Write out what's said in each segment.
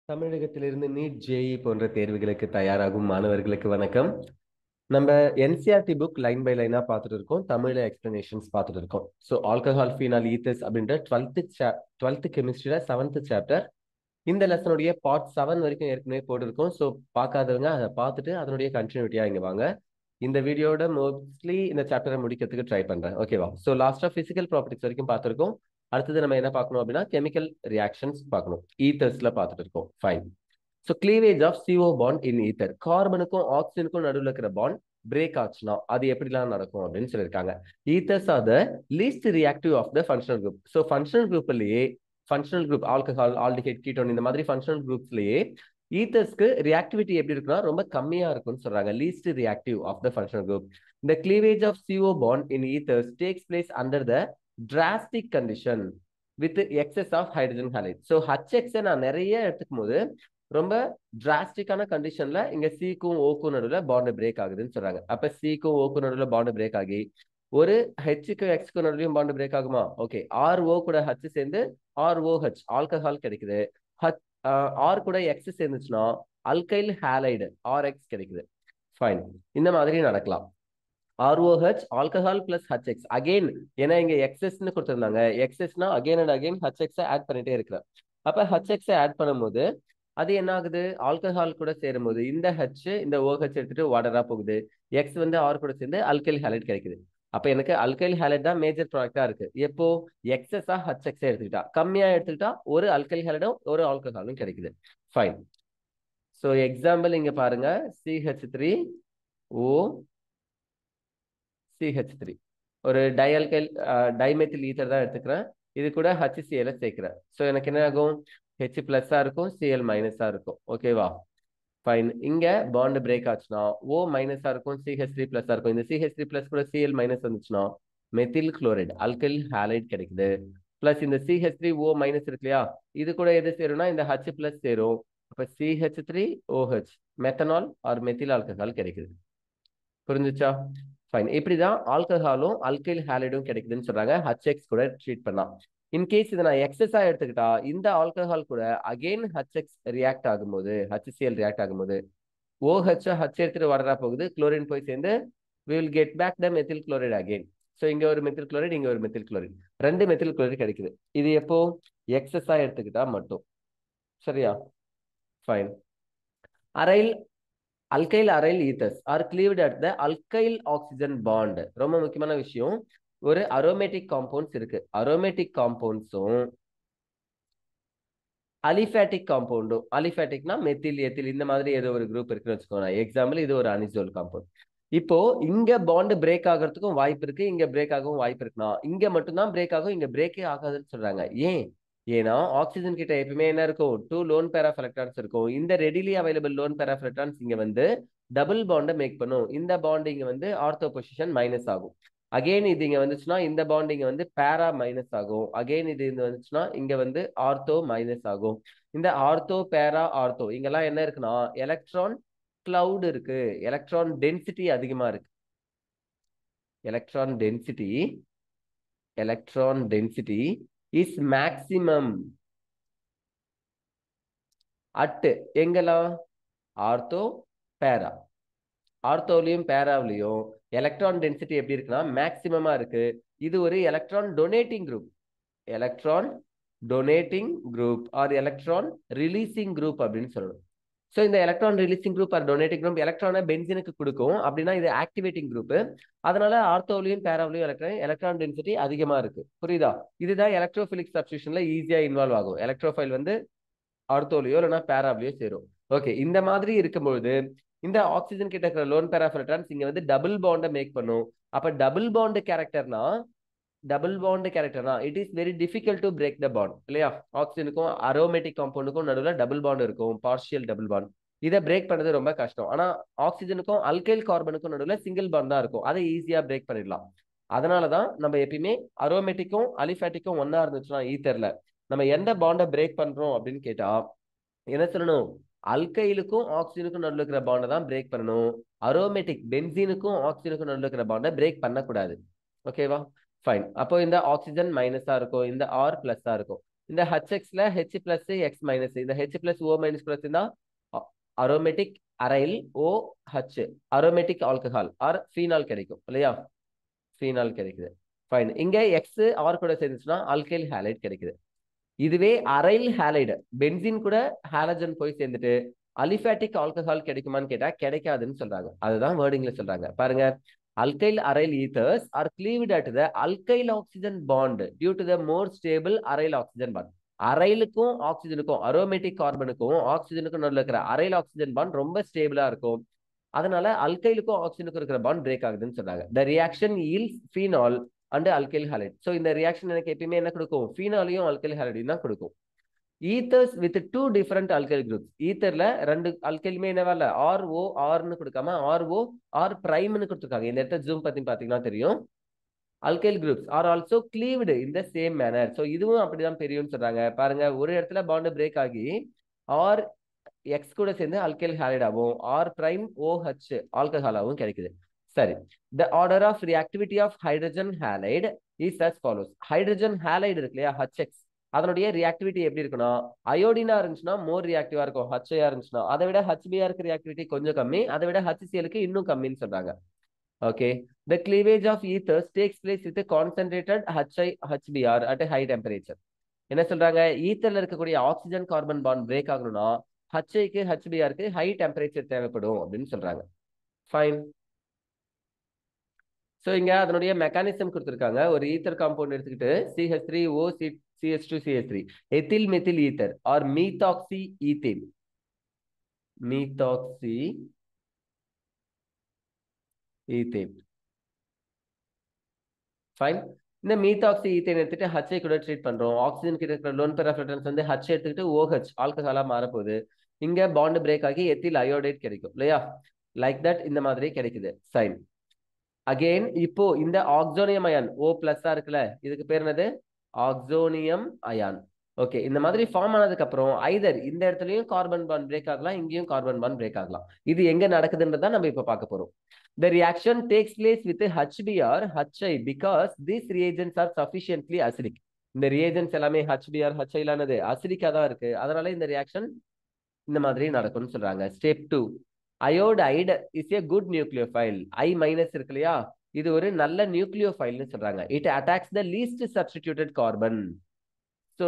தமிழகத்திலிருந்து NEET JE போன்ற தேர்வுகளுக்கு தயாராகும் மாணவர்களுக்கு வணக்கம். நம்ம என்சிஆர்டி புக் லைன் பை லைனா பார்த்துட்டு இருக்கோம். தமிழ்ல எக்ஸ்பிளனேஷன்ஸ் பார்த்துட்டு இருக்கோம். ஸோ ஆல்கஹால் ஃபீனால் ஈத்தர்ஸ் அப்படின்ற 12th கெமிஸ்ட்ரியில 7th சாப்டர். இந்த லெசனுடைய பார்ட் 7 வரைக்கும் ஏற்கனவே போட்டிருக்கோம். ஸோ பார்க்காதவங்க அதை பார்த்துட்டு அதனுடைய கண்டினியூட்டியா இங்க வாங்க. இந்த வீடியோட மோஸ்ட்லி இந்த சாப்டரை முடிக்கிறதுக்கு ட்ரை பண்றேன். ஓகேவா? ஸோ லாஸ்டா பிசிக்கல் ப்ராப்பர்ட்டிஸ் வரைக்கும் பார்த்துருக்கோம். அடுத்தது நம்ம என்ன பார்க்கணும் அப்படின்னா கெமிக்கல் ரியாக்ஷன்ஸ் பார்க்கணும். ஈத்தர்ஸ்ல பார்த்துட்டு இருக்கோம். Fine. So cleavage of CO bond in ether. கார்பனுக்கும் ஆக்சிஜனுக்கும் நடுவில் இருக்கிற பாண்ட் பிரேக் ஆச்சுன்னா அது எப்படிலாம் நடக்கும் அப்படின்னு சொல்லியிருக்காங்க. Ethers are the least reactive of the functional group. So functional குரூப்லயே functional group alcohol, aldehyde, ketone இந்த மாதிரி ஃபங்க்ஷனல் குரூப்ஸ்லயே ஈத்தர்ஸ்க்கு ரியாக்டிவிட்டி எப்படி இருக்குன்னா ரொம்ப கம்மியா இருக்கும்னு சொல்றாங்க. Least reactive of the functional group. The cleavage of CO bond in ethers takes place under the drastic condition with excess of hydrogen halide. So HX நான் நிறைய எடுத்துக்கும் போது ரொம்ப டிராஸ்டிக்கான கண்டிஷன்ல இங்க சிக்கும் ஓக்கும் நடுவில் பாண்ட் பிரேக் ஆகுதுன்னு சொல்றாங்க. அப்ப சிக்கும் ஓக்கும் நடுவில் பாண்ட் பிரேக் ஆகி ஒரு ஹெச்சுக்கும் எக்ஸ்க்கும் நடுவிலும் பாண்ட் பிரேக் ஆகுமா? ஓகே. RO கூட ஹச் சேர்ந்து ROH ஆல்கஹால் கிடைக்குது. ஆர் கூட எக்ஸ் சேர்ந்துச்சுன்னா அல்கைல் ஹாலைடு RX கிடைக்குது. ஃபைன். இந்த மாதிரி நடக்கலாம். ROH alcohol plus HX again, ஏன்னா இங்க எக்ஸஸ்ன்னு கொடுத்துருந்தாங்க. எக்ஸஸ்னா again and again HX add பண்ணிட்டே இருக்கிறேன். அப்ப HX ஆட் பண்ணும்போது அது என்ன ஆகுது? ஆல்கஹால் கூட சேரும் போது இந்த ஹச் இந்த OH எடுத்துட்டு வாட்டரா போகுது. எக்ஸ் வந்து ஆர் கூட சேர்ந்து அல்கைல் ஹாலைட் கிடைக்குது. அப்ப எனக்கு அல்கைல் ஹாலைட் தான் மேஜர் ப்ராடக்டா இருக்கு. எப்போ எக்ஸஸா HX எடுத்துக்கிட்டா, கம்மியா எடுத்துக்கிட்டா ஒரு அல்கைல் ஹாலைடும் ஒரு ஆல்கஹாலும் கிடைக்குது. ஃபைன். ஸோ எக்ஸாம்பிள் இங்க பாருங்க. CH3O CH3 ஒரு டைஅல்கைல் டைமெத்தில் ஈத்தர் தான் எடுத்துக்கிறேன். இது கூட HCl சேர்க்கிறேன். ஸோ எனக்கு என்ன ஆகும்? H பிளஸ்ஸா இருக்கும், Cl மைனஸா இருக்கும். ஓகேவா? ஃபைன். இங்க பாண்ட் பிரேக் ஆச்சுன்னா O மைனஸா இருக்கும், CH3 பிளஸ்ஸா இருக்கும். இந்த CH3 பிளஸ் கூட Cl மைனஸ் வந்துச்சுன்னா மெத்தில் குளோரைடு அல்கைல் ஹாலைட் கிடைக்குது. பிளஸ் இந்த CH3O மைனஸ் இருக்கு இல்லையா, இது கூட எது சேரும்னா இந்த H பிளஸ் சேரும். அப்ப CH3OH methanol R methyl alcohol கிடைக்குது. புரிஞ்சுச்சா? ஃபைன். இப்படிதான் ஆல்கஹாலும் அல்கைல் ஹாலைடும் கிடைக்குதுன்னு சொல்றாங்க. HX கூட ட்ரீட் பண்ணலாம். இன்கேஸ் இதை நான் எக்ஸஸா எடுத்துக்கிட்டா இந்த ஆல்கஹால் கூட அகைன் HX ரியாக்ட் ஆகும்போது, HCl ரியாக்ட் ஆகும்போது OH H எடுத்துட்டு வரதா போகுது, குளோரின் போய் சேர்ந்து we will get back the methyl chloride again. So இங்க ஒரு மெத்தில் குளோரைடு, இங்க ஒரு மெத்தில் குளோரைடு, 2 மெத்தில் குளோரைடு கிடைக்குது. இது எப்போ? எக்ஸஸா எடுத்துக்கிட்டா மட்டும். சரியா? Fine. Aryl alkyl aryl ethers are cleaved at the alkyl oxygen bond. ரொம்ப முக்கியமான விஷயம். ஒரு அரோமேட்டிக் காம்பவுண்ட்ஸ் இருக்கு. அரோமேட்டிக் காம்பவுண்ட்ஸும் அலிஃபேட்டிக் காம்பவுண்டும், அலிஃபேட்டிக்னா மெத்தில் எத்தில் இந்த மாதிரி ஏதோ ஒரு குரூப் இருக்குன்னு வச்சுக்கோங்க. எக்ஸாம்பிள் இது ஒரு அனிசோல் காம்பவுண்ட். இப்போ இங்க பாண்ட் பிரேக் ஆகிறதுக்கும் வாய்ப்பு இருக்கு, இங்க பிரேக் ஆகவும் வாய்ப்பு இருக்குன்னா இங்க மட்டும்தான் பிரேக் ஆகும், இங்க பிரேக்கே ஆகாதுன்னு சொல்றாங்க. ஏன்? ஏன்னா ஆக்சிஜன் கிட்ட எப்பவுமே என்ன இருக்கும்? 2 லோன் பேர் ஆஃப் எலக்ட்ரான்ஸ் இருக்கும். இந்த readily available lone pair of electrons இங்க வந்து டபுள் பாண்டை மேக் பண்ணும். இந்த பாண்ட் இங்க வந்து ஆர்த்தோ பொசிஷன் மைனஸ் ஆகும். அகெயின் இது இங்க வந்துச்சுன்னா இந்த பாண்ட் இங்க வந்து பேரா மைனஸ் ஆகும். அகெயின் இது இங்க வந்துச்சுன்னா இங்க வந்து ஆர்த்தோ மைனஸ் ஆகும். இந்த ஆர்த்தோ பேரா ஆர்த்தோ இங்கெல்லாம் என்ன இருக்குன்னா எலக்ட்ரான் கிளவுட் இருக்கு. எலக்ட்ரான் டென்சிட்டி அதிகமா இருக்கு. Electron density is maximum at எங்கெல்லாம்? ஆர்த்தோ பேரா. ஆர்த்தோலையும் பேராவிலையும் எலக்ட்ரான் டென்சிட்டி எப்படி இருக்குன்னா மேக்சிமமா இருக்கு. இது ஒரு electron donating group. Electron donating group or electron releasing group அப்படின்னு சொல்லணும். ஸோ இந்த electron releasing group or donating group எலக்ட்ரானை பென்சினுக்கு கொடுக்கும். அப்படின்னா இது ஆக்டிவேட்டிங் குரூப். அதனால ஆர்த்தோலையும் பேராவிலையும் எலக்ட்ரான் டென்சிட்டி அதிகமா இருக்கு. புரியுதா? இதுதான் எலக்ட்ரோஃபிலிக் சப்ஸ்டியூஷன்ல ஈஸியா இன்வால்வ் ஆகும். எலக்ட்ரோஃபைல் வந்து ஆர்த்தோலையோ இல்லைன்னா பேராவிலையோ சேரும். ஓகே. இந்த மாதிரி இருக்கும்பொழுது இந்த ஆக்சிஜன் கிட்ட இருக்கிற லோன் பேர் ஆஃப் எலக்ட்ரான்ஸ் இங்க வந்து டபுள் பாண்டை மேக் பண்ணும். அப்ப டபுள் பாண்ட் கேரக்டர்னா it is very difficult to break the bond இல்லையா? ஆக்சிஜனுக்கும் அரோமேட்டிக் காம்பவுண்டுக்கும் நடுவில் டபுள் பாண்ட் இருக்கும், பார்ஷியல் டபுள் பாண்ட். இதை பிரேக் பண்ணது ரொம்ப கஷ்டம். ஆனா ஆக்சிஜனுக்கும் அல்கைல் கார்பனுக்கும் நடுவில் சிங்கிள் பாண்ட் தான் இருக்கும். அதை ஈஸியா பிரேக் பண்ணிடலாம். அதனாலதான் நம்ம எப்பயுமே அரோமேட்டிக்கும் அலிஃபேட்டிக்கும் ஒன்னா இருந்துச்சுன்னா ஈத்தர்ல நம்ம எந்த பாண்டை பிரேக் பண்றோம் அப்படின்னு கேட்டா என்ன சொல்லணும்? அல்கைலுக்கும் ஆக்சிஜனுக்கும் நடுவில் இருக்கிற பாண்டை தான் பிரேக் பண்ணணும். அரோமேட்டிக் பென்சீனுக்கும் ஆக்சிஜனுக்கும் நடுவில் இருக்கிற பாண்டை பிரேக் பண்ணக்கூடாது. ஓகேவா? ஃபைன். அப்போ இந்த ஆக்சிஜன் மைனஸா இருக்கும், இந்த ஆர் பிளஸ்ஸா இருக்கும். இந்த HX-ல H plus X minus இந்த H plus O minus கூட சேர்ந்தா aromatic aryl OH aromatic alcohol or phenol கிடைக்கும் இல்லையா? ஃபீனால் கிடைக்குது. ஃபைன். இங்க X R கூட சேர்ந்துச்சுன்னா ஆல்கைல் ஹாலைட் கிடைக்குது. இதுவே அரைல் ஹாலைடு பென்சின் கூட ஹாலஜன் போய் சேர்ந்துட்டு அலிஃபேட்டிக் ஆல்கஹால் கிடைக்குமான்னு கேட்டா கிடைக்காதுன்னு சொல்றாங்க. அதுதான் வேர்டிங்ல சொல்றாங்க. பாருங்க, alkyl aryl ethers are cleaved at the alkyl oxygen bond due to the more stable aryl oxygen bond. அரைலுக்கும் ஆக்சிஜனுக்கும் அரோமேட்டிக் கார்பனுக்கும் ஆக்சிஜனுக்கும் நடுவில் இருக்கிற அரைல் ஆக்சிஜன் பாண்ட் ரொம்ப ஸ்டேபிளா இருக்கும். அதனால அல்கைலுக்கும் ஆக்சிஜனுக்கும் இருக்கிற பாண்ட் பிரேக் ஆகுதுன்னு சொன்னாங்க. The reaction yields phenol and alkyl halide. So இந்த ரியாக்ஷன் எனக்கு எப்பயுமே என்ன கொடுக்கும்? ஃபீனாலையும் அல்கைல் ஹாலைடையும் தான் கொடுக்கும். ethers with two different alkyl groups. ஈத்தர்ல ரெண்டு அல்கைலுமே என்னவா இல்ல ROR-னு கொடுக்காம RO R prime-னு கொடுத்துருக்காங்க. இந்த இடத்துல ஜூம் பத்தி பாத்தீங்கன்னா தெரியும். alkyl groups are also cleaved in the same manner. So இதுவும் அப்படிதான் பெரியும்னு சொல்றாங்க. பாருங்க, ஒரு இடத்துல பாண்ட் பிரேக் ஆகி R X கூட சேர்ந்து அல்கைல் ஹாலைடாவும் R prime OH ஆல்கஹாலாவும் கிடைக்குது. சரி, the order of reactivity of hydrogen halide is as follows. Hydrogen halide இருக்கு இல்லையா, HX, அதனுடைய ரியாக்டிவிட்டி எப்படி இருக்குன்னா, அயோடினா இருந்துச்சுன்னா மோர் ரியாக்டிவா இருக்கும். HA இருந்துச்சுன்னா அதை விட HBr க்கு ரியாக்டிவிட்டி கொஞ்சம் கம்மி, அதை விட HCl-க்கு இன்னும் கம்மின்னு சொல்றாங்க. Okay, the cleavage of ethers takes place with a concentrated HBr at a high temperature. என்ன சொல்றாங்க? ஈத்தர்ல இருக்கக்கூடிய ஆக்சிஜன் கார்பன் பாண்ட் பிரேக் ஆகணும்னா HIக்கு HBrக்கு ஹை டெம்பரேச்சர் தேவைப்படும் அப்படின்னு சொல்றாங்க. ஃபைன். ஸோ இங்க அதனுடைய மெக்கானிசம் கொடுத்துருக்காங்க. ஒரு ஈத்தர் காம்பவுண்ட் எடுத்துக்கிட்டு CH3O CH2CH3 ethyl methyl ether or methoxy ethane. Methoxy ethane. Fine. இந்த மீத்தாக்சி ஈத்தேன் எடுத்துட்டு HI கூட ட்ரீட் பண்றோம். ஆக்சிஜன் கிட்ட இருக்கிற லோன் பேர் ஆஃப் ரெஃபரன்ஸ் வந்து H எடுத்துக்கிட்டு OH ஆல்கஹாலா மாறப்போகுது. இங்க பாண்ட் பிரேக் ஆகி எத்தில் அயோடைட் கிடைக்கும் இல்லையா? லைக் தட் இந்த மாதிரி கிடைக்குது. சைன். அகெயின் இப்போ இந்த ஆக்சோனியம் அயான் O பிளஸ்ஸா இருக்குல்ல, இதுக்கு பேர் என்னது? ஆக்சோனியம் அயான். ஓகே, இந்த மாதிரி ஃபார்ம் ஆனதுக்கு அப்புறம் ஐதர் இந்த இடத்துலயும் கார்பன் பாண்ட் பிரேக் ஆகலாம், இங்கேயும் கார்பன் பாண்ட் பிரேக் ஆகலாம். இது எங்க நடக்குதுன்றத நம்ம இப்ப பார்க்க போறோம். The reaction takes place with HBr, HI because these reagents are sufficiently acidic. இந்த reagents எல்லாமே HBr, HI லானது அசிடிக்கா தான் இருக்கு. அதனால இந்த ரியாக்ஷன் இந்த மாதிரி நடக்கும்னு சொல்றாங்க. Step 2, iodide is a good nucleophile. I minus இருக்கு இல்லையா, இது ஒரு நல்ல நியூக்ளியோஃபைல்னு சொல்றாங்க. It attacks the least substituted carbon so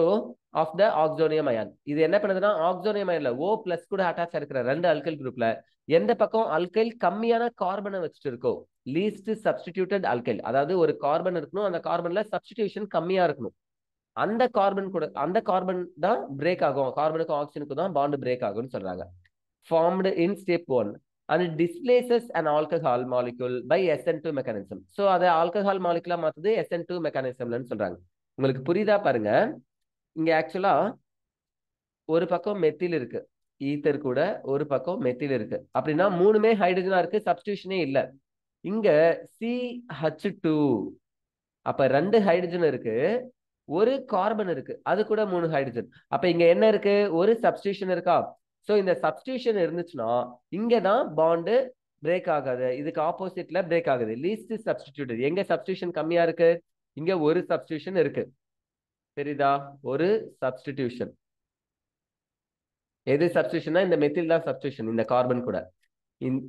of the oxonium ion. இது என்ன பண்ணுதுன்னா, ஆக்சோனியம் அயன்ல O பிளஸ் கூட அட்டாச் இருக்கிற ரெண்டு அல்கைல் குரூப்ல எந்த பக்கம் அல்கைல் கம்மியான கார்பனை வச்சுட்டு இருக்கோ, லீஸ்ட் சப்ஸ்டிடியூட்டட் அல்கைல், அதாவது ஒரு கார்பன் இருக்கணும், அந்த கார்பன்ல சப்ஸ்டிடியூஷன் கம்மியா இருக்கணும், அந்த கார்பன் தான் பிரேக் ஆகும். கார்பனுக்கும் ஆக்சிஜனுக்கும் தான் பாண்ட் பிரேக் ஆகும்னு சொல்றாங்க. Formed in step 1 and it displaces an alcohol molecule by SN2 mechanism. So அதை ஆல்கஹால் மாலிகுலா மாத்துது SN2 mechanismலன்னு சொல்றாங்க. உங்களுக்கு புரியுதா பாருங்க. இங்க ஆக்சுவலா ஒரு பக்கம் மெத்தில் இருக்கு, ஈத்தர் கூட ஒரு பக்கம் மெத்தில் இருக்கு. அப்படின்னா மூணுமே ஹைட்ரஜனா இருக்கு, சப்ஸ்டிடியூஷனே இல்ல. இங்க CH2, அப்ப ரெண்டு ஹைட்ரஜன் இருக்கு, ஒரு கார்பன் இருக்கு, அது கூட மூணு ஹைட்ரஜன். அப்ப இங்க என்ன இருக்கு? ஒரு சப்ஸ்டிடியூஷன் இருக்கா? சோ இந்த சப்ஸ்டிடியூஷன் இருந்துச்சுன்னா இங்கதான் பாண்டு பிரேக் ஆகாது, இதுக்கு ஆப்போசிட்ல பிரேக் ஆகுது. லீஸ்ட் சப்ஸ்டிடியூட்டட், எங்க சப்ஸ்டிடியூஷன் கம்மியா இருக்கு? இங்க ஒரு சப்ஸ்டிடியூஷன் இருக்கு. தெரியுதா? ஒரு சப்ஸ்டிடியூஷன். எது சப்ஸ்டிடியூஷன்னா இந்த மெத்தில் தான் சப்ஸ்டிடியூஷன், இந்த கார்பன் கூட.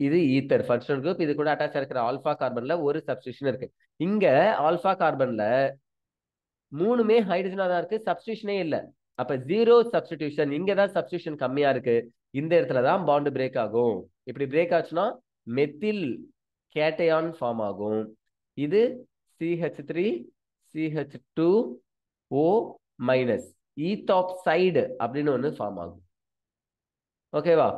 இது ஈத்தர் ஃபங்க்ஷனல் குரூப், இது கூட அட்டாச் இருக்கிற ஆல்பா கார்பன்ல ஒரு சப்ஸ்டிடியூஷன் இருக்கு. இங்க ஆல்பா கார்பன்ல மூணுமே ஹைட்ரஜனா தான் இருக்கு, சப்ஸ்டிடியூஷனே இல்ல. அப்ப ஜீரோ சப்ஸ்டிடியூஷன், இங்க தான் சப்ஸ்டிடியூஷன் கம்மியா இருக்கு. இந்த இடத்துல தான் பாண்ட் பிரேக் ஆகும். இப்படி பிரேக் ஆச்சுன்னா மெத்தில் கேட்டையான் ஃபார்ம் ஆகும். இது CH3 CH2O மைனஸ் ஈத்தாக்சைடு அப்படின்னு ஒன்று ஃபார்ம் ஆகும். ஓகேவா?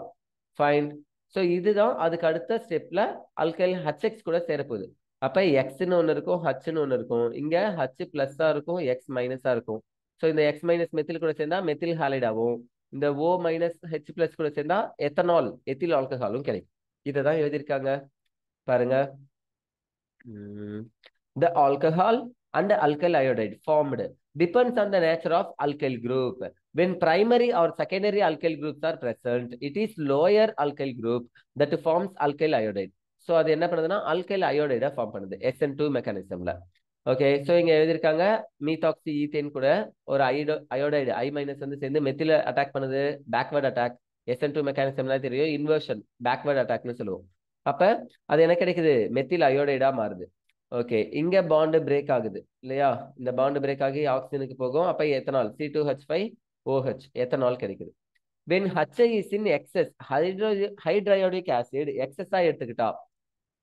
ஃபைன். ஸோ இதுதான் அதுக்கு அடுத்த ஸ்டெப்ல அல்கைல் HX கூட சேரப்போகுது. அப்ப எக்ஸ்ன்னு ஒன்று இருக்கும், ஹச்ன்னு ஒன்று இருக்கும். இங்க H பிளஸ்ஸா இருக்கும், X மைனஸா இருக்கும். ஸோ இந்த X மைனஸ் மெத்தில் கூட சேர்ந்தா மெத்தில் ஹாலைட் ஆகும். இந்த O மைனஸ் H பிளஸ் கூட சேர்ந்தா எத்தனால் எத்தில் ஆல்கஹாலும் கிடைக்கும். இதை தான் எழுதியிருக்காங்க பாருங்க. The alcohol and alkyl iodide formed depends on the nature of alkyl group. When primary or secondary alkyl groups are present, it is lower alkyl group that forms alkyl iodide. So அது என்ன பண்ணுதுன்னா alkyl iodide form பண்ணுது SN2 மெக்கானிசம்ல. Okay, so இங்க எழுதியிருக்காங்க methoxy ethane கூட ஒரு iodide I- வந்து சேர்ந்து மெத்தில அட்டாக் பண்ணுது. பேக்வர்ட் அட்டாக் SN2 மெக்கானிசம்லாம் தெரியும். இன்வர்ஷன் பேக்வர்ட் அட்டாக்னு சொல்லுவோம். அப்ப அது என்ன கிடைக்குது? மெத்தில் அயோடைடா மாறுது. ஓகே, இங்க பாண்டு பிரேக் ஆகுது இல்லையா? இந்த பாண்டு பிரேக் ஆகி ஆக்சிஜனுக்கு போகும். அப்ப எத்தனால் C2H5OH எத்தனால் கிடைக்குது. when HI is in excess, hydriodic acid excess ஆ எடுத்துக்கிட்டா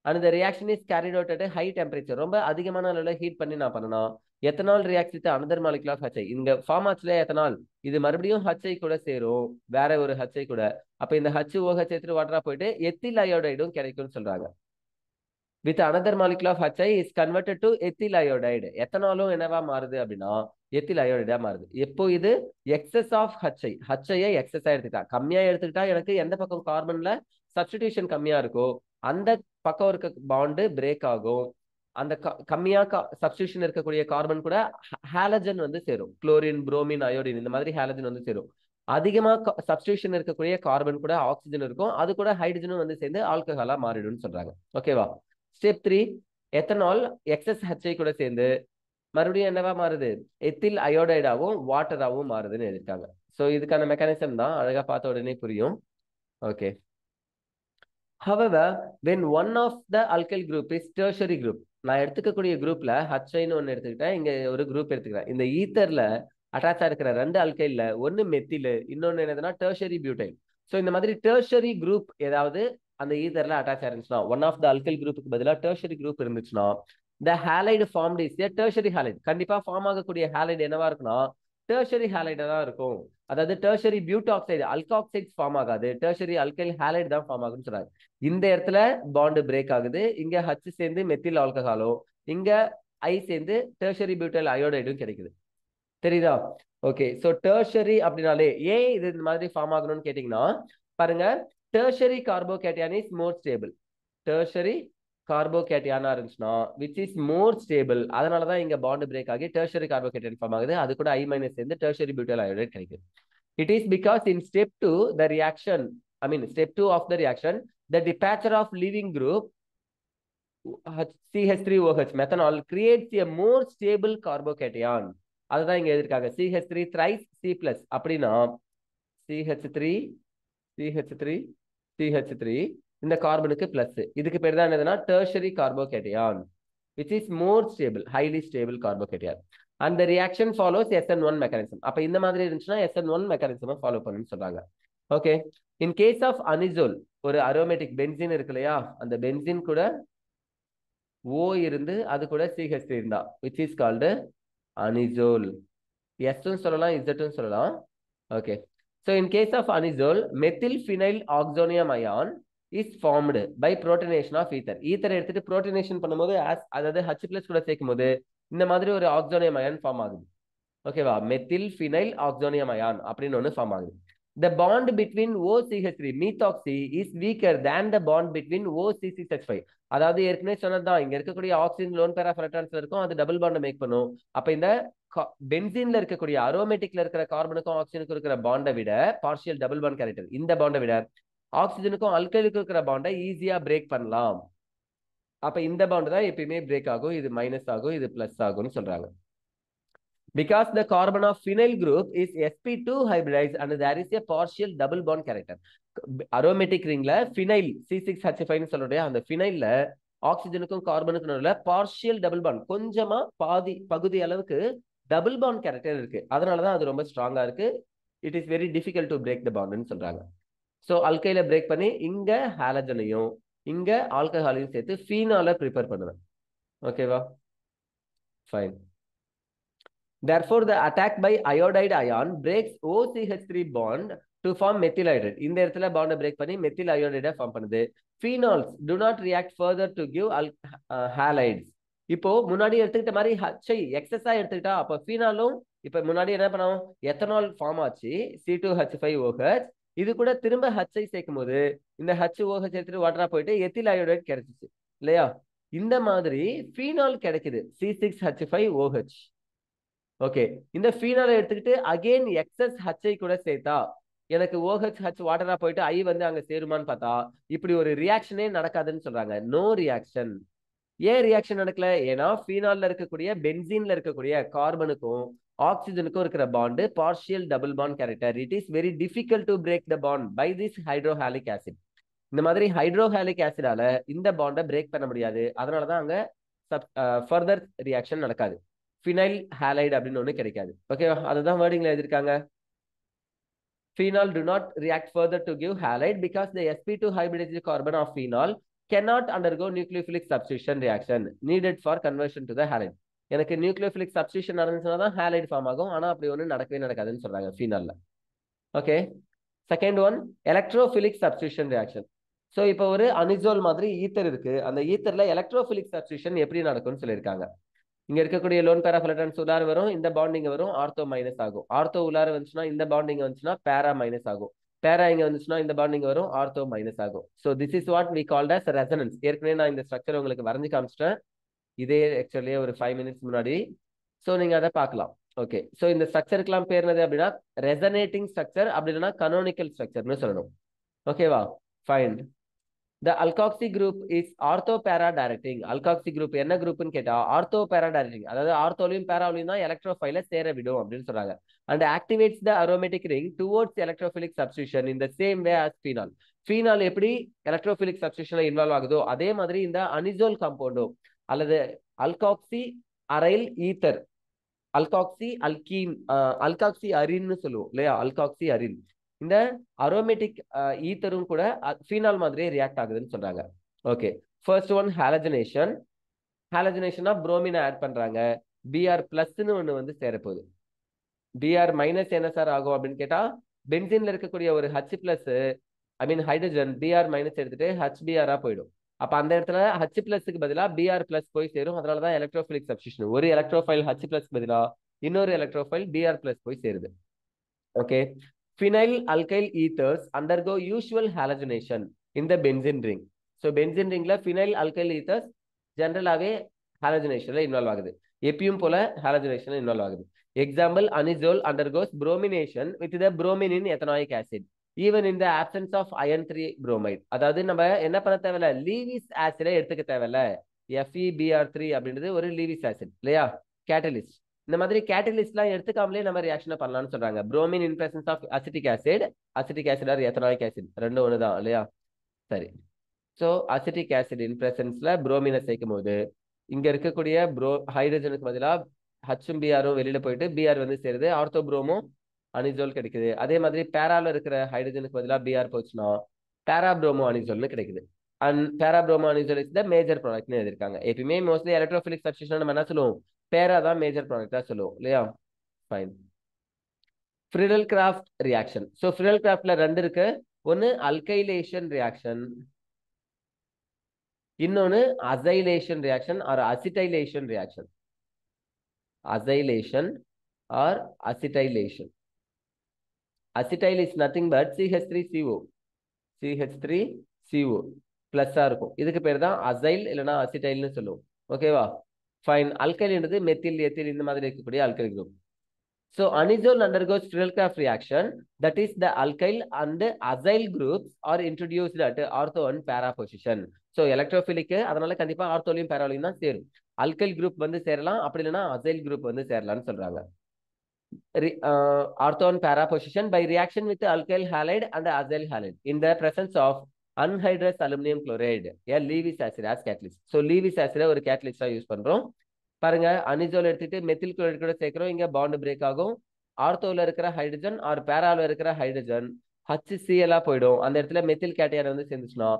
and the reaction is carried out at a high temperature, ரொம்ப அதிகமான அளவுல ஹீட் பண்ணி நான் பண்ணணும். Ethanol react with another molecule of HI. இங்க ஃபார்ம் ஆச்சுல எத்தனால், இது மறுபடியும் HI கூட சேரும், வேற ஒரு HI கூட. அப்ப இந்த HOH எடுத்துட்டு வாட்டரா போயிட்டு எத்தில் அயோடைடும் கிடைக்கும்னு சொல்றாங்க. with another molecule of HI is converted to ethyl iodide. எத்தனாலும் என்னவா மாறுது அப்படின்னா எத்தில் அயோடைடா மாறுது. எப்போ இது எக்ஸஸ் ஆஃப் HI எக்ஸஸா எடுத்துக்கிட்டா, கம்மியா எடுத்துக்கிட்டா எனக்கு எந்த பக்கம் கார்பன்ல சப்ஸ்டிடியூஷன் கம்மியா இருக்கோ அந்த பக்கம் இருக்க பாண்டு பிரேக் ஆகும். அந்த கம்மியா சப்ஸ்டிடியூஷன் இருக்கக்கூடிய கார்பன் கூட ஹாலஜன் வந்து சேரும். குளோரின், புரோமின், அயோடின் இந்த மாதிரி ஹாலஜன் வந்து சேரும். அதிகமா சப்ஸ்டிடியூஷன் இருக்கக்கூடிய கார்பன் கூட ஆக்சிஜன் இருக்கும், அது கூட ஹைட்ரஜனும் வந்து சேர்ந்து ஆல்கஹாலா மாறிடும்னு சொல்றாங்க. ஓகேவா? ஸ்டெப் 3, எத்தனால் எக்ஸஸ் HI கூட சேர்ந்து மறுபடியும் என்னவா மாறுது? எத்தில் அயோடைடாவும் வாட்டராவும் மாறுதுன்னு எழுதிருக்காங்க. ஸோ இதுக்கான மெக்கானிசம் தான் அழகா பார்த்த உடனே புரியும். Okay, however when one of the alkyl group is tertiary group, நான் எடுத்துக்கக்கூடிய குரூப்ல HIன்னு ஒன்னு எடுத்துக்கிட்டேன், இங்க ஒரு குரூப் எடுத்துக்கிறேன். இந்த ஈத்தர்ல அட்டாச்சா இருக்கிற ரெண்டு அல்கைல்ல ஒன்னு மெத்தில், இன்னொன்னு என்னதுன்னா டெர்ஷரி பியூட்டைல். ஸோ இந்த மாதிரி டெர்ஷரி குரூப் ஏதாவது அந்த ஈத்தர்ல அட்டாச் ஆயிருந்துச்சுன்னா, ஒன் ஆஃப் த அல்கைல் குரூப்புக்கு பதிலாக டெர்ஷரி குரூப் இருந்துச்சுன்னா the halide formed is a tertiary halide. கண்டிப்பா ஃபார்ம் ஆகக்கூடிய ஹாலைடு என்னவா இருக்குன்னா டெர்ஷரி ஹாலைடா தான் இருக்கும். அதாவது டெர்ஷரி பியூட்டாக்சைடு அல்காக்சைட்ஸ் ஃபார்ம் ஆகாது, டெர்ஷரி அல்கைல் ஹாலைடு தான் ஃபார்ம் ஆகும்னு சொல்றாங்க. இந்த இடத்துல பாண்டு பிரேக் ஆகுது. இங்க H சேர்ந்து மெத்தில் ஆல்கஹாலும், இங்க I சேர்ந்து டெர்ஷரி பியூட்டைல் அயோடைடும் கிடைக்குது. தெரியுதா? ஓகே, சோ டெர்ஷரி அப்படின்னாலே ஏன் இது இந்த மாதிரி ஃபார்ம் ஆகணும்னு கேட்டீங்கன்னா பாருங்க, tertiary carbocation is more stable. Tertiary கார்போகேட்டையானா இருந்துச்சுன்னா விச் இஸ் மோர் ஸ்டேபிள், அதனாலதான் இங்க பாண்ட் பிரேக் ஆகி டெர்ஷரி கார்போகேட்டையான் ஃபார்ம் ஆகுது. அது கூட I- சேர்ந்து டெர்ஷரி பியூட்டைல் அயோடைட் கிடைக்குது. It is because in step 2 the reaction, step 2 of the reaction, the departure of leaving group CH3OH methanol creates a more stable carbocation. அதுதான் இங்க எழுதிருக்காங்க. CH3 thrice C+ அப்படின்னா CH3 CH3 CH3 இந்த கார்பனுக்கு plus, இதுக்கு பேர் தான் என்னதுன்னா tertiary கார்போகேட்டையான் which is more stable, highly stable carbocation. And the reaction follows SN1 mechanism. அப்ப இந்த மாதிரி இருந்துச்சுன்னா SN1 mechanism ஃபாலோ பண்ணுன்னு சொல்றாங்க. Okay, in case of anisole, ஒரு aromatic பென்சீன் இருக்கு இல்லையா, அந்த பென்சீன் கூட O இருந்து அது கூட CH3 இருந்தா which is called anisole. S சொல்லலாம், Z சொல்லலாம். Okay, so in case of anisole, methyl phenyl oxonium ion is formed by protonation of ether. Ether எடுத்துட்டு புரோட்டனேஷன் பண்ணும்போது அதாவது H+ கூட சேர்க்கும் போது இந்த மாதிரி ஒரு ஆக்சோனியம் அயான் ஃபார்ம் ஆகுது. ஓகேவா? மெத்தில் ஃபினைல் ஆக்சோனியம் அயான் அப்படின்னு ஒன்று ஃபார்ம் ஆகுது. The bond between OCH3 methoxy is weaker than the bond between OCCH5. அதாவது ஏற்கனவே சொன்னதுதான், இங்க இருக்கக்கூடிய oxygen lone pair of electrons இருக்கும், அது டபுள் பாண்ட் மேக் பண்ணும். அப்ப இந்த பென்சீன்ல இருக்கக்கூடிய அரோமேட்டிக்ல இருக்கிற கார்பனுக்கும் ஆக்சிஜனுக்கும் இருக்கிற பாண்டை விட பார்ஷியல் டபுள் பாண்ட் கேரக்டர், இந்த பாண்டை விட ஆக்சிஜனுக்கும் அல்கைலுக்கும் இருக்கிற பாண்டை ஈஸியா பிரேக் பண்ணலாம். அப்ப இந்த பாண்ட் தான் எப்பயுமே பிரேக் ஆகும், இது மைனஸ் ஆகும், இது பிளஸ் ஆகும்னு சொல்றாங்க. Because the carbon of phenyl group is sp2 hybridized and there is a partial double bond character. Aromatic ringல phenyl C6H5 னு சொல்றோம், அந்த phenylல ஆக்சிஜனுக்கும் கார்பனுக்கும் நடுவுல பார்ஷியல் டபுள் பாண்ட், கொஞ்சமா பகுதி அளவுக்கு டபுள் பாண்ட் கேரக்டர் இருக்கு. அதனாலதான் அது ரொம்ப ஸ்ட்ராங்கா இருக்கு. It is very difficult to break the பாண்ட்னு சொல்றாங்க. சோ அல்கைல பிரேக் பண்ணி இங்க ஹாலஜனையும் இங்க ஆல்கஹாலையும் சேர்த்து ஃபீனால ப்ரிப்பேர் பண்ணுவேன். ஓகேவா? Fine. Therefore, the attack by iodide ion breaks OCH3 bond to form methyl iodide. இந்த இடத்துல பாண்ட் பிரேக் பண்ணி மெத்தில் அயோடைடை ஃபார்ம் பண்ணுது. Phenols do not react further to give halides. இப்போ முன்னாடி எடுத்துக்கிட்ட மாதிரி HI எக்ஸஸா எடுத்துக்கிட்டா அப்ப ஃபீனாலும் இப்ப முன்னாடி என்ன பண்ணோம், எத்தனால் ஃபார்ம் ஆச்சு C2H5OH, இது கூட திரும்ப HI சேர்க்கும் போது இந்த HOH எடுத்துட்டு வாட்டரா போயிட்டு எத்தில் அயோடைட் கிடைச்சிச்சு இல்லையா? இந்த மாதிரி ஃபீனால் கிடைக்குது C6H5OH. ஓகே, இந்த ஃபீனாலை எடுத்துக்கிட்டு அகைன் எக்ஸஸ் HI கூட சேர்த்தா எனக்கு OH வாட்டரா போயிட்டு I வந்து அங்க சேருமான்னு பார்த்தா இப்படி ஒரு ரியாக்ஷனே நடக்காதுன்னு சொல்றாங்க. No reaction. ஏன் ரியாக்ஷன் நடக்கல? ஏன்னா ஃபீனால்ல இருக்கக்கூடிய பென்சீன்ல இருக்கக்கூடிய கார்பனுக்கும் ஆக்சிஜனுக்கும் இருக்கிற bond partial double bond character. It is very difficult to break the bond by this hydrohalic acid. இந்த மாதிரி ஹைட்ரோஹாலிக் ஆசிடால இந்த பாண்டை பிரேக் பண்ண முடியாது. அதனாலதான் அங்க ஃபர்தர் ரியாக்ஷன் நடக்காது. ஃபினைல் ஹாலைடு அப்படின்னு ஒண்ணு கிடைக்காது. ஓகே, அதுதான் வேர்டிங்ல எழுதிருக்காங்க. Phenol do not react further to give halide because the sp2 hybridized carbon of phenol cannot undergo nucleophilic substitution reaction needed for conversion to the halide. எனக்கு nucleophilic substitution நடந்துச்சுன்னா தான் halide form ஆகும். ஆனா அப்படி ஒண்ணு நடக்கவே நடக்காதுன்னு சொல்றாங்க ஃபீனால்ல. Okay, second one electrophilic substitution reaction. So இப்போ ஒரு அனிசோல் மாதிரி ஈத்தர் இருக்கு. அந்த ஈத்தர்ல எலக்ட்ரோஃபிலிக் சப்ஸ்டியூஷன் எப்படி நடக்கும்னு சொல்லியிருக்காங்க. இங்க இருக்கக்கூடிய லோன் பேரா ஃபெலட்ரான்ஸ் உள்ளார வரும், இந்த பாண்டிங் வரும், ஆர்த்தோ மைனஸ் ஆகும். ஆர்த்தோ உள்ளார வந்துச்சுன்னா இந்த பாண்டிங் வந்துச்சுன்னா பேரா மைனஸ் ஆகும். பேரா இங்க வந்துச்சுன்னா இந்த பாண்டிங் வரும், ஆர்த்தோ மைனஸ் ஆகும். So this is what we called as resonance. ஏற்கனவே நான் இந்த ஸ்ட்ரக்சர் உங்களுக்கு வரைஞ்சு காமிச்சிட்டேன் இதே ஆக்சுவலியே ஒரு 5 minutes முன்னாடி. ஸோ நீங்க அதை பார்க்கலாம். ஓகே, ஸோ இந்த ஸ்ட்ரக்சருக்குலாம் பேர் என்னது அப்படின்னா ரெசனேட்டிங் ஸ்ட்ரக்சர், அப்படி இல்லைன்னா கனோனிக்கல் ஸ்ட்ரக்சர்னு சொல்லணும். ஓகேவா, fine. The alkoxy group is orthopara directing. Alkoxy group என்ன குரூப்னு கேட்டா orthopara directing. அதாவது ஆர்த்தோலையும் பேராலையும் தான் எலக்ட்ரோஃபைல சேர விடும் அப்படின்னு சொல்றாங்க. And activates the aromatic ring towards electrophilic substitution in the same way as phenol. Phenol எப்படி எலக்ட்ரோஃபிலிக் சப்ஸ்டியூஷன்ல இன்வால்வ் ஆகுதோ அதே மாதிரி இந்த அனிசோல் காம்பவுண்டோ அல்லது alkoxy aryl ether, alkoxy alkene, alkoxy அரின்னு சொல்லுவோம் இல்லையா, அல்காக்சி அரின், இந்த அரோமேட்டிக் ஈத்தரும் கூட ஃபீனால் மாதிரியே ரியாக்ட் ஆகுதுன்னு சொல்றாங்க. Okay, first one halogenation. ஹாலஜனேஷனா புரோமின் ஆட் பண்றாங்க. பிஆர் பிளஸ்ன்னு ஒண்ணு வந்து சேரப்போகுது. பிஆர் மைனஸ் என்ன சார் ஆகும் அப்படின்னு கேட்டா பென்சின்ல இருக்கக்கூடிய ஒரு H plus I mean hydrogen B R minus எடுத்துட்டு ஹச்பிஆரா போயிடும். அப்ப அந்த இடத்துல ஹச் பிளஸ்க்கு பதிலாக பிஆர் பிளஸ் போய் சேரும். அதனாலதான் எலக்ட்ரோஃபிலிக் சப்ஸ்டியூஷன். ஒரு எலக்ட்ரோஃபைல் ஹச் பிளஸ் பதிலா இன்னொரு எலக்ட்ரோஃபைல் பிஆர் பிளஸ் போய் சேருது. Okay, phenyl alkyl ethers undergo usual halogenation in the benzene ring. So benzene ringல phenyl alkyl ethers ஜெனரலாவே ஹாலஜனேஷன்ல இன்வால்வ் ஆகுது. எப்பயும் போல ஹாலஜனேஷன்ல இன்வால்வ் ஆகுது. Example anisole undergoes bromination with the bromine in ethanoic acid even in the absence of iron 3 bromide. அதாவது நம்ம என்ன பண்ண தேவையில்ல, லீவிஸ் ஆசிடை எடுத்துக்க தேவையில்ல. FeBr3 அப்படின்றது ஒரு லீவிஸ் ஆசிட் இல்லையா, கேட்டலிஸ்ட். இந்த மாதிரி கேட்டலிஸ்ட்லாம் எடுத்துக்காமலே நம்ம ரியாக்ஷனை பண்ணலாம்னு சொல்றாங்க. Bromine in presence of acetic acid, acetic acid or ethanoic acid ரெண்டும் ஒன்று தான் இல்லையா. சரி, ஸோ அசிட்டிக் ஆசிட் இன் பிரசன்ஸ்ல புரோமினை சேர்க்கும் போது இங்க இருக்கக்கூடிய ஹைட்ரஜனுக்கு பதிலாக ஹச்சும் பிஆரும் வெளியில போயிட்டு பிஆர் வந்து சேருது, ஆர்த்தோ புரோமோ அனிசோல் கிடைக்குது. அதே மாதிரி பேரால இருக்கிற ஹைட்ரஜனுக்கு பதிலாக பிஆர் போச்சுன்னா பேரா புரோமோ அனிசோல்னு கிடைக்குது. And para bromo anisole is the major ப்ராடக்ட்னு எழுதிருக்காங்க. எப்பயுமே மோஸ்ட்லி எலக்ட்ரோஃபிலிக் சப்ஸ்டியூஷன் நம்ம என்ன சொல்லுவோம், பேரா தான் மேஜர் ப்ராடக்டா சொல்லுவோம் இல்லையா. Fine. Friedel Crafts reaction. So Friedel கிராஃப்ட்ல ரெண்டு இருக்கு. ஒன்னு அல்கைலேஷன் ரியாக்ஷன், இன்னொன்னு acylation reaction or acetylation reaction. Acylation or acetylation. Acetyl is nothing but CH3CO. CH3CO பிளஸ்ஸா இருக்கும். இதுக்கு பேர் தான் அசைல் இல்லைன்னா அசிடைல்னு சொல்லுவோம். ஓகேவா, ஃபைன். அல்கைல்ன்றது மெத்தில் எத்தில் இந்த மாதிரி இருக்கக்கூடிய alkyl group. So anisole undergoes Friedel-Crafts reaction, that is the alkyl and acyl groups are introduced at ortho and para position. So electrophilic அதனால கண்டிப்பா ஆர்த்தோலையும் பேராலையும் தான் சேரும். அல்கைல் குரூப் வந்து சேரலாம், அப்படி இல்லைன்னா அசைல் குரூப் வந்து சேரலாம்னு சொல்றாங்க. Ortho and para position by reaction with alkyl halide and acyl halide in the presence of anhydrous aluminum chloride, a Lewis acid as catalyst. So Lewis acid ஒரு கேட்டலிஸ்டா use பண்றோம். பாருங்க, anisole எடுத்துட்டு methyl chloride கூட சேர்க்கிறோம், இங்க bond break ஆகும். ஆர்த்தோல இருக்கிற hydrogen R பேரால இருக்கிற ஹைட்ரஜன் HCl போயிடும். அந்த இடத்துல மெத்தில் கேட்டையான் வந்து சேர்ந்துச்சுன்னா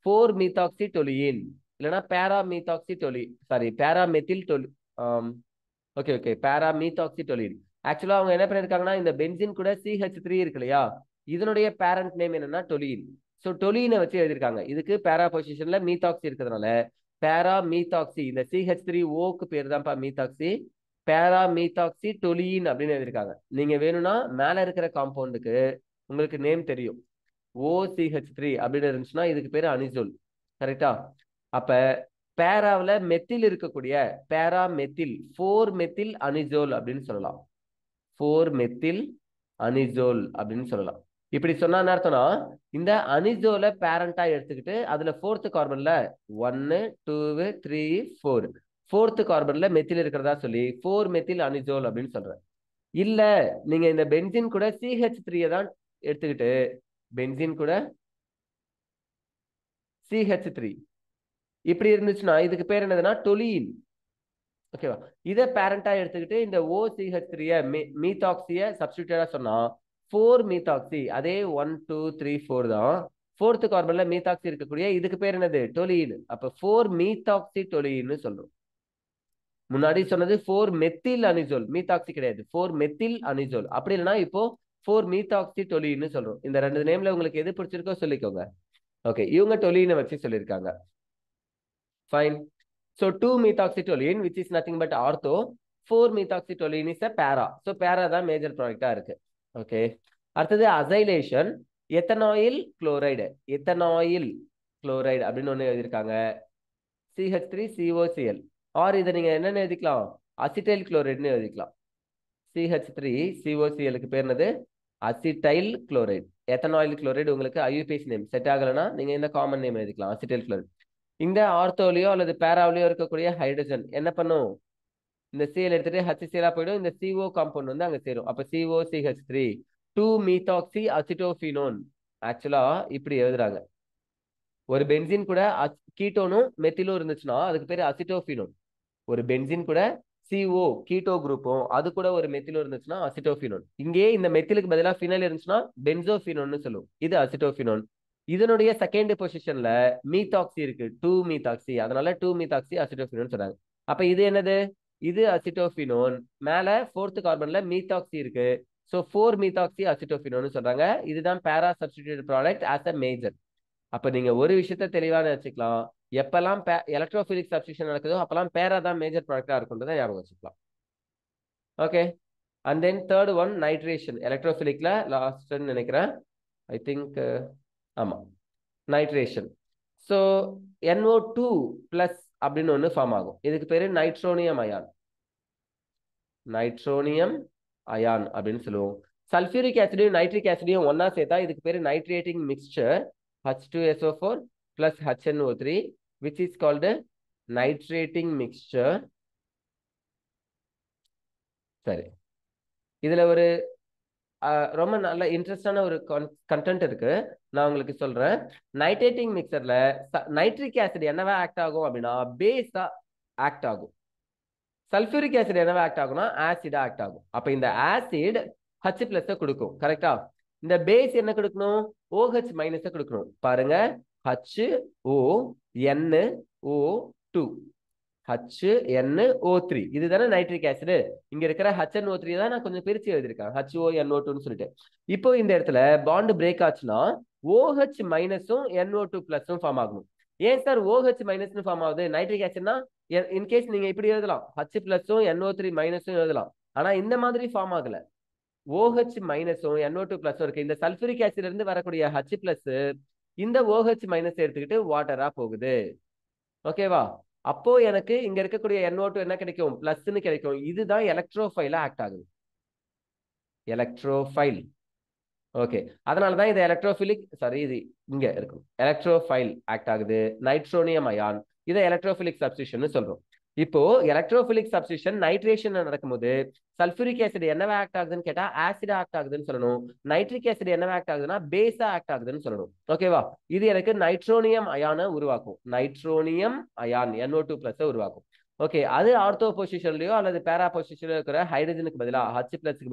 4-methoxy toluene இல்லைன்னா பேராமீத்தாக்சி டொலி சாரி பேராமெத்தில் டொலி ஓகே பேராமீத்தாக்சி டொலின். ஆக்சுவலா அவங்க என்ன பண்ணிருக்காங்கன்னா இந்த பென்சின் கூட CH3 இருக்கு இல்லையா, இதனுடைய பேரண்ட் நேம் என்னன்னா டொலின். ஸோ டொலினை வச்சு எழுதிருக்காங்க. இதுக்கு பேரா பொசிஷன்ல மீத்தாக்சி இருக்கிறதுனால பேராமீத்தாக்சி, இந்த CH3Oக்கு பேர் தான்ப்பா மீத்தாக்சி, பேராமீத்தாக்சி டொலின் அப்படின்னு எழுதிருக்காங்க. நீங்க வேணும்னா மேல இருக்கிற காம்பவுண்டுக்கு உங்களுக்கு நேம் தெரியும், OCH3 அப்படின்னு இருந்துச்சுன்னா இதுக்கு பேரு அனிசோல். கரெக்டா? அப்ப பேராவில் மெத்தில் இருக்கக்கூடிய பேராமெத்தில் 4-மெத்தில் அனிசோல் அப்படின்னு சொல்லலாம். 4-மெத்தில் அனிசோல் அப்படின்னு சொல்லலாம். இப்படி சொன்னா என்ன அர்த்தம்னா இந்த அனிசோல பேரண்டா எடுத்துக்கிட்டு அதுல 4th கார்பன்ல 1 2 3 4 4th கார்பன்ல மெத்தில் இருக்கிறதா சொல்லி 4 மெத்தில் அனிசோல் அப்படின்னு சொல்றேன். இல்ல நீங்க இந்த பென்சின் கூட CH3 தான் எடுத்துக்கிட்டு பென்சின் கூட CH3 இப்படி இருந்துச்சுன்னா இதுக்கு பேர் என்னதுன்னா டொலீன். ஓகேவா? இதை பேரண்டா எடுத்துக்கிட்டு இந்த OCH3 மீத்தாக்சிய சப்ஸ்டிடியூட்டா சொன்னா 4 மீத்தாக்சி அதே 1 2 3 4 தான் 4th கார்பன்ல மீத்தாக்சி இருக்கக்கூடிய இதுக்கு பேர் என்னது டொலீன். அப்ப 4 மீத்தாக்சி டொலீன்னு சொல்றோம். முன்னாடி சொன்னது 4 மெத்தில் அனிசோல் மீத்தாக்சி கிடையாது 4 மெத்தில் அனிசோல். அப்படி இல்லைன்னா இப்போ 4 மீத்தாக்சி டொலீன்னு சொல்றோம். இந்த ரெண்டு நேம்ல உங்களுக்கு எது பிடிச்சிருக்கோ சொல்லிக்கோங்க. ஓகே, இவங்க டொலீனை வச்சு சொல்லியிருக்காங்க. Fine. So 2-methoxytoluene, which is nothing but ortho. 4-methoxytoluene is a para. So para தான் major product இருக்கு. ஓகே, அடுத்தது அசைலேஷன் எத்தனாயில் குளோரைடு. எத்தனாயில் குளோரைடு அப்படின்னு ஒன்று எழுதியிருக்காங்க. CH3COCl. ஆர் இதை நீங்க என்னன்னு எழுதிக்கலாம் அசிட்டைல் குளோரைடுன்னு எழுதிக்கலாம். CH3COClக்கு பேர் என்னது அசிட்டைல் குளோரைடு. எத்தனாயில் குளோரைடு உங்களுக்கு ஐயூபிஎஸ் நேம் செட் ஆகலைன்னா நீங்க இந்த காமன் நேம் எழுதிக்கலாம் அசிட்டைல் குளோரைடு. இந்த ஆர்த்தோலியோ அல்லது பேராவிலையோ இருக்கக்கூடிய ஹைட்ரஜன் என்ன பண்ணும் இந்த சிஎல் எடுத்துட்டு HCl போயிடும். இந்த CO காம்பவுண்ட் வந்து அங்க சேரும். அப்ப COCH3 2-methoxy அசிட்டோஃபினோன். ஆக்சுவலா இப்படி எழுதுறாங்க. ஒரு பென்சின் கூட கீட்டோனும் மெத்திலும் இருந்துச்சுன்னா அதுக்கு பேரு அசிட்டோஃபினோன். ஒரு பென்சின் கூட CO கீட்டோ குரூப்பும் அது கூட ஒரு மெத்திலும் இருந்துச்சுன்னா அசிட்டோஃபினோன். இங்கே இந்த மெத்திலுக்கு பதிலாக ஃபினைல் இருந்துச்சுன்னா பென்சோஃபினோன்னு சொல்லுவோம். இது அசிட்டோஃபினோன். இதனுடைய செகண்ட் பொசிஷன்ல மீத்தாக்சி இருக்கு 2-methoxy. அதனால 2-methoxy அசிட்டோஃபினோன் சொல்றாங்க. அப்ப இது என்னது இது அசிட்டோஃபினோன். மேல 4th கார்பன்ல மீத்தாக்சி இருக்கு. சோ 4-methoxy அசிட்டோஃபினோன் சொல்றாங்க. இதுதான் பேரா substituted product as a major. அப்ப நீங்க ஒரு விஷயத்த தெளிவா நினைச்சுக்கலாம். எப்பெல்லாம் எலக்ட்ரோஃபிலிக் சப்ஸ்டிடியூஷன் நடக்குதோ அப்பெல்லாம் பேரா தான் மேஜர் ப்ராடக்டா இருக்குன்றதை ஞாபகம் வச்சுக்கலாம். Okay, and then third one nitration. எலக்ட்ரோஃபிலிக்ல லாஸ்ட் நினைக்கிறேன். ஐ திங்க் ஆமா நைட்ரேஷன். ஸோ NO2 பிளஸ் அப்படின்னு ஒன்று ஃபார்ம் ஆகும். இதுக்கு பேரு நைட்ரோனியம் அயான். நைட்ரோனியம் அயான் அப்படின்னு சொல்லுவோம். சல்ஃபியூரிக் ஆசிடையும் நைட்ரிக் ஆசிடையும் ஒன்னா சேர்த்தா இதுக்கு பேரு nitrating mixture H2SO4 plus HNO3 which is called a nitrating mixture. சரி, இதுல ஒரு ரொம்ப நல்ல இன்ட்ரெஸ்டான ஒரு கண்டென்ட் இருக்கு, நான் உங்களுக்கு சொல்றேன். நைட்ரேட்டிங் மிக்சர்ல நைட்ரிக் ஆசிட் என்னவா ஆக்ட் ஆகும் அப்படின்னா பேஸா ஆக்ட் ஆகும். சல்ஃபியூரிக் ஆசிட் என்னவா ஆக்ட் ஆகும்னா ஆசிடா ஆக்ட் ஆகும். அப்ப இந்த ஆசிட் H+ கொடுக்கும். கரெக்டா? இந்த பேஸ் என்ன கொடுக்கணும் OH- கொடுக்கணும். பாருங்க HONO2 HNO3 இதுதானே நைட்ரிக் ஆசிட். இங்க இருக்கிற HNO3 தான் நான் கொஞ்சம் பிரிச்சு எழுதிருக்கேன் HONO2ன்னு சொல்லிட்டு. இப்போ இந்த இடத்துல பாண்ட் பிரேக் ஆச்சுன்னா OH- NO2+ ஃபார்ம் ஆகணும். ஏன் சார் OH- ஃபார்ம் ஆகுது நைட்ரிக் ஆசிட்னா? இன்கேஸ் நீங்க இப்படி எழுதலாம் H+, NO3- எழுதலாம். ஆனா இந்த மாதிரி ஃபார்ம் ஆகல. OH- NO2+ இருக்கு. இந்த சல்ஃபூரிக் ஆசிட்ல இருந்து வரக்கூடிய H+ இந்த OH- எடுத்துக்கிட்டு வாட்டரா போகுது. ஓகேவா? அப்போ எனக்கு இங்க இருக்கக்கூடிய NO2 என்ன கிடைக்கும் பிளஸ்ன்னு கிடைக்கும். இதுதான் எலக்ட்ரோஃபைல ஆக்ட் ஆகுது. எலக்ட்ரோஃபைல். ஓகே, அதனாலதான் இது எலக்ட்ரோஃபிலிக் இது இங்க இருக்கும். எலக்ட்ரோஃபைல் ஆக்ட் ஆகுது. நைட்ரோனியம் அயான் இதை எலக்ட்ரோஃபிலிக் சப்ஸ்டிடியூஷன் சொல்றோம். இப்போ எலக்ட்ரோஃபிலிக் சப்ஸ்டிடியூஷன் நைட்ரேஷன் நடக்கும்போது சல்ஃபூரிக் ஆசிட் என்னவா ஆக்ட் ஆகுதுன்னு கேட்டா ஆசிடா ஆக்ட் ஆகுதுன்னு சொல்லணும். நைட்ரிக் ஆசிட் என்னவா ஆக்ட் ஆகுதுன்னா பேஸா ஆக்ட் ஆகுதுன்னு சொல்லணும். ஓகேவா? இது எனக்கு நைட்ரோனியம் அயான உருவாக்கும். நைட்ரோனியம் அயான் NO2+ உருவாக்கும். ஓகே, அது ஆர்த்தோ பொசிஷன்லயோ அல்லது பேரா பொசிஷன்லயோ இருக்கிற ஹைட்ரஜனுக்கு பதிலா H+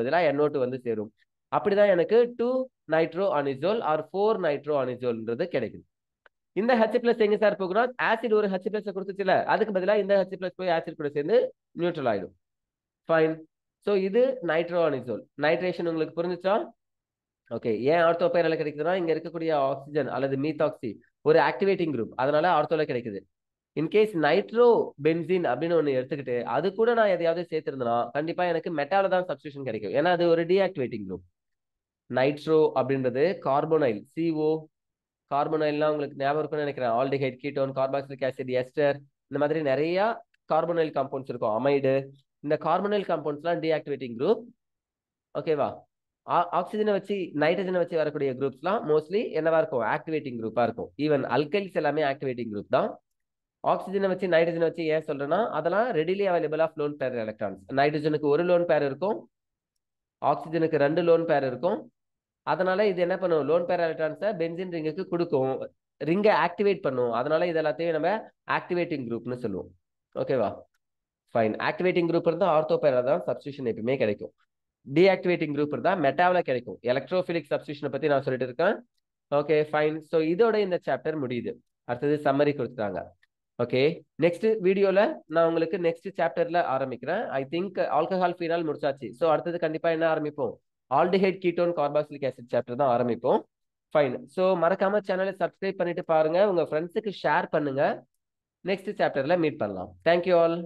பதிலா NO2 வந்து சேரும். அப்படிதான் எனக்கு 2 நைட்ரோ அனிசோல் ஆர் 4 நைட்ரோ அனிசோல்ன்றது கிடைக்குது. இந்த H+ எங்க சார் போகுனா ஆசிட் ஒரு H+ கொடுத்துச்சுல அதுக்கு பதிலா இந்த H+ போய் ஆசிட் கூட சேர்ந்து நியூட்ரல் ஆயிடும். ஃபைன். சோ இது நைட்ரோ அனிசோல். நைட்ரேஷன் உங்களுக்கு புரிஞ்சுச்சா? ஓகே, ஏன் ஆர்த்தோ பேரால கிடைக்குதுன்னா இங்க இருக்கக்கூடிய ஆக்சிஜன் அல்லது மீத்தாக்சி ஒரு ஆக்டிவேட்டிங் குரூப், அதனால ஆர்த்தோல கிடைக்குது. இன்கேஸ் நைட்ரோ பென்சின் அப்படின்னு ஒண்ணு எடுத்துக்கிட்டு அது கூட நான் எதையாவது சேர்த்திருந்தேன்னா கண்டிப்பா எனக்கு மெட்டால தான் சப்ஸ்டிடியூஷன் கிடைக்கும். ஏன்னா அது ஒரு டீஆக்டிவேட்டிங் குரூப். நைட்ரோ அப்படின்றது கார்போனைல் CO கார்போனைல்லாம் உங்களுக்கு ஞாபகம் இருக்கும்னு நினைக்கிறேன். Aldehyde, ketone, carboxylic acid, ester இந்த மாதிரி நிறைய கார்போனைல் காம்பவுண்ட்ஸ் இருக்கும். அமைடு இந்த கார்போனைல் காம்பவுண்ட்ஸ்லாம் டீஆக்டிவேட்டிங் குரூப். ஓகேவா? ஆக்சிஜனை வச்சு நைட்ரஜனை வச்சு வரக்கூடிய குரூப்ஸ்லாம் மோஸ்ட்லி என்னவா இருக்கும், ஆக்டிவேட்டிங் குரூப்பா இருக்கும். ஈவன் அல்கைல்ஸ் எல்லாமே ஆக்டிவேட்டிங் குரூப் தான். ஆக்சிஜனை வச்சு நைட்ரஜனை வச்சு ஏன் சொல்றேன்னா, அதெல்லாம் readily available of lone pair electrons. நைட்ரஜனுக்கு ஒரு லோன் பேர் இருக்கும், ஆக்சிஜனுக்கு 2 லோன் பேர் இருக்கும். அதனால இது என்ன பண்ணும், லோன் பேர் எலக்ட்ரான்ஸை பென்சின் ரிங்குக்கு கொடுக்கும், ரிங்கை ஆக்டிவேட் பண்ணும். அதனால இது எல்லாத்தையும் நம்ம ஆக்டிவேட்டிங் குரூப்னு சொல்லுவோம். ஓகேவா, ஃபைன். ஆக்டிவேட்டிங் குரூப் இருந்தால் ஆர்த்தோ பேரா தான் சப்ஸ்டியூஷன் எப்பயுமே கிடைக்கும். டீஆக்டிவேட்டிங் குரூப் இருந்தால் மெட்டாவில் கிடைக்கும். எலக்ட்ரோஃபிலிக் சப்ஸ்டியூஷனை பற்றி நான் சொல்லிட்டு இருக்கேன். Okay fine. ஸோ இதோட இந்த சாப்டர் முடியுது. அடுத்தது சம்மரி கொடுத்துட்டாங்க. ஓகே, நெக்ஸ்ட் வீடியோல நான் உங்களுக்கு நெக்ஸ்ட் சாப்டர்ல ஆரம்பிக்கிறேன். ஐ திங்க் ஆல்கஹால் ஃபீனால் முடிச்சாச்சு. ஸோ அடுத்தது கண்டிப்பா என்ன ஆரம்பிப்போம், aldehyde ketone carboxylic acid chapter தான் ஆரம்பிப்போம். ஃபைன். ஸோ மறக்காம சேனலை சப்ஸ்கிரைப் பண்ணிட்டு பாருங்க, உங்க ஃப்ரெண்ட்ஸுக்கு ஷேர் பண்ணுங்க. நெக்ஸ்ட் சாப்டர்ல மீட் பண்ணலாம். Thank you all.